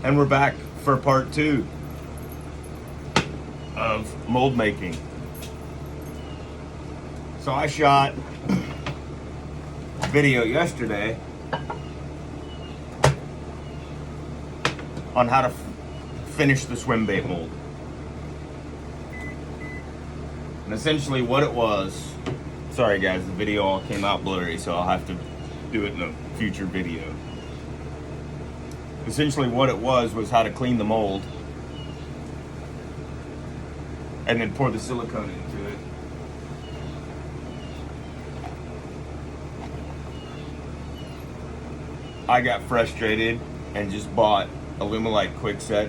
And we're back for part 2 of mold making. So I shot a video yesterday on how to finish the Swimbait mold. And essentially what it was, sorry guys, the video all came out blurry, so I'll have to do it in a future video. Essentially what it was how to clean the mold and then pour the silicone into it. I got frustrated and just bought a Lumelite quick set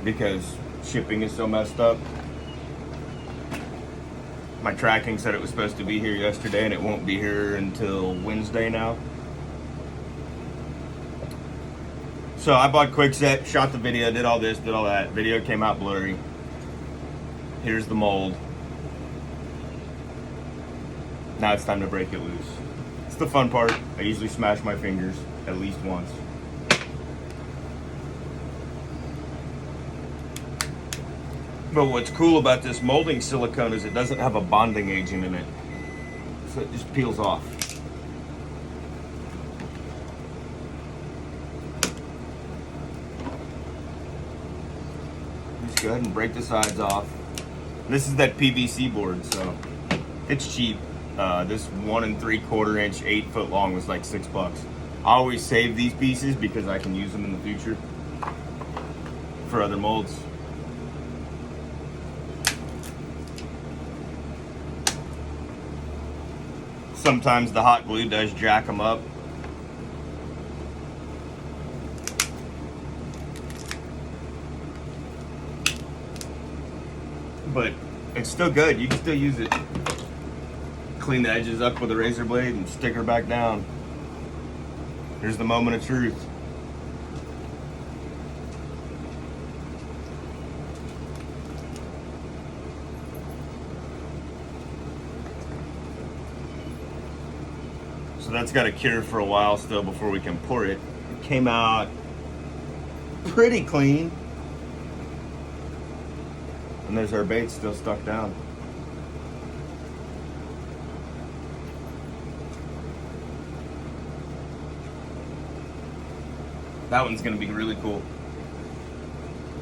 because shipping is so messed up. My tracking said it was supposed to be here yesterday and it won't be here until Wednesday now. So I bought Quickset, shot the video, did all this, did all that. Video came out blurry. Here's the mold. Now it's time to break it loose. It's the fun part. I usually smash my fingers at least once. But what's cool about this molding silicone is it doesn't have a bonding agent in it. So it just peels off. Just go ahead and break the sides off. This is that PVC board, so it's cheap. This 1 3/4 inch, 8 foot long was like $6. I always save these pieces because I can use them in the future for other molds. Sometimes the hot glue does jack them up. But it's still good. You can still use it. Clean the edges up with a razor blade and stick her back down. Here's the moment of truth. So that's got to cure for a while still before we can pour it. It came out pretty clean. And there's our bait still stuck down. That one's gonna be really cool.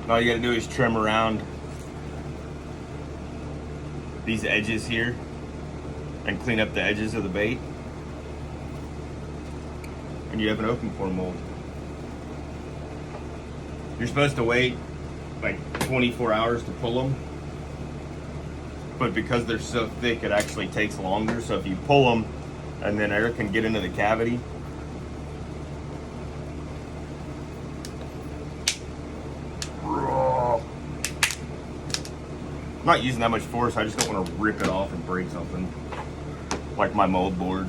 All you gotta do is trim around these edges here and clean up the edges of the bait. And you have an open core mold. You're supposed to wait like 24 hours to pull them, but because they're so thick it actually takes longer. So if you pull them and then air can get into the cavity, I'm not using that much force. I just don't want to rip it off and break something like my mold board.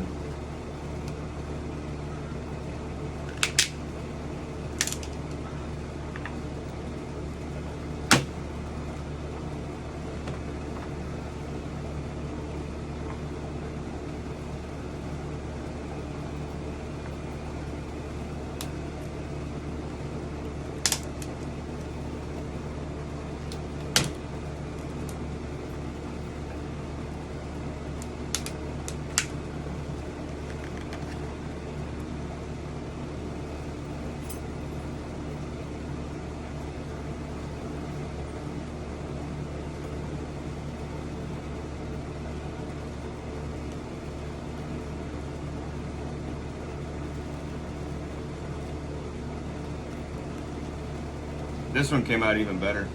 This one came out even better.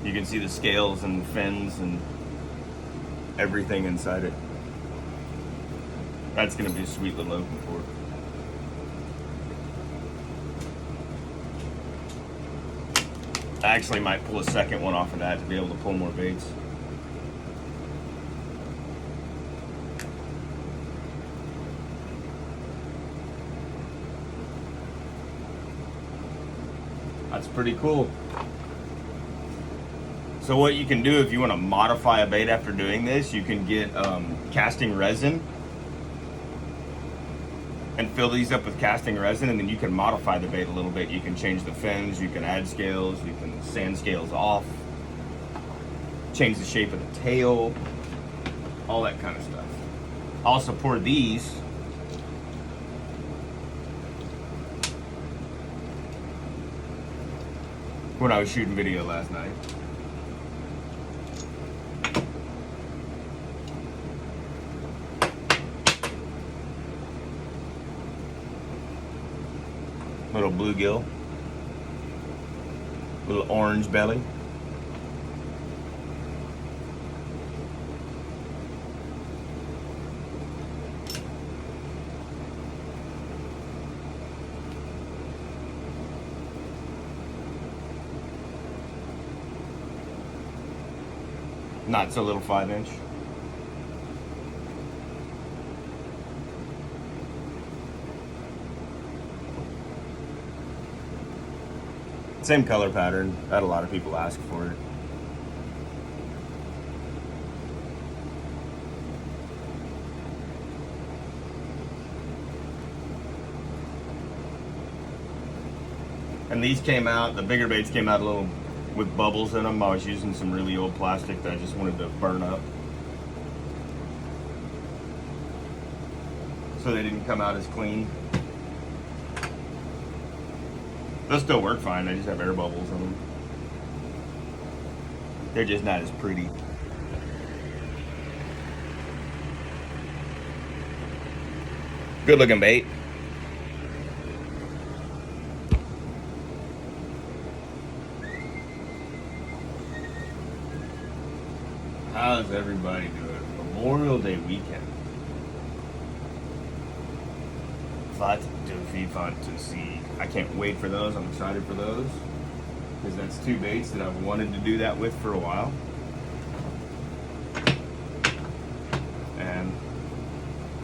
You can see the scales and the fins and everything inside it. That's gonna be a sweet little open core. I actually might pull a second one off of that to be able to pull more baits. That's pretty cool. So what you can do if you want to modify a bait after doing this, you can get casting resin and fill these up with casting resin, and then you can modify the bait a little bit. You can change the fins, you can add scales, you can sand scales off, change the shape of the tail, all that kind of stuff. I also pour these when I was shooting video last night. Little bluegill, little orange belly. Not so little 5-inch. Same color pattern. I had a lot of people ask for it. And these came out, the bigger baits came out a little with bubbles in them. I was using some really old plastic that I just wanted to burn up, so they didn't come out as clean. They'll still work fine, they just have air bubbles in them. They're just not as pretty. Good looking bait. How's everybody doing? Memorial Day weekend. Fat to fantasy. I can't wait for those. I'm excited for those, because that's two baits that I've wanted to do that with for a while. And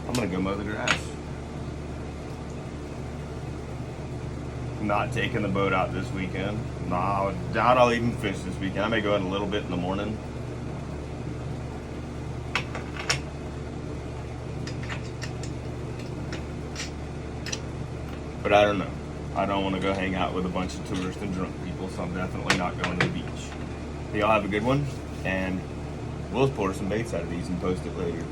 I'm gonna go mow the grass. Not taking the boat out this weekend. No, I doubt I'll even fish this weekend. I may go out a little bit in the morning. But I don't know. I don't want to go hang out with a bunch of tourists and drunk people, so I'm definitely not going to the beach. Y'all have a good one, and we'll pour some baits out of these and post it later.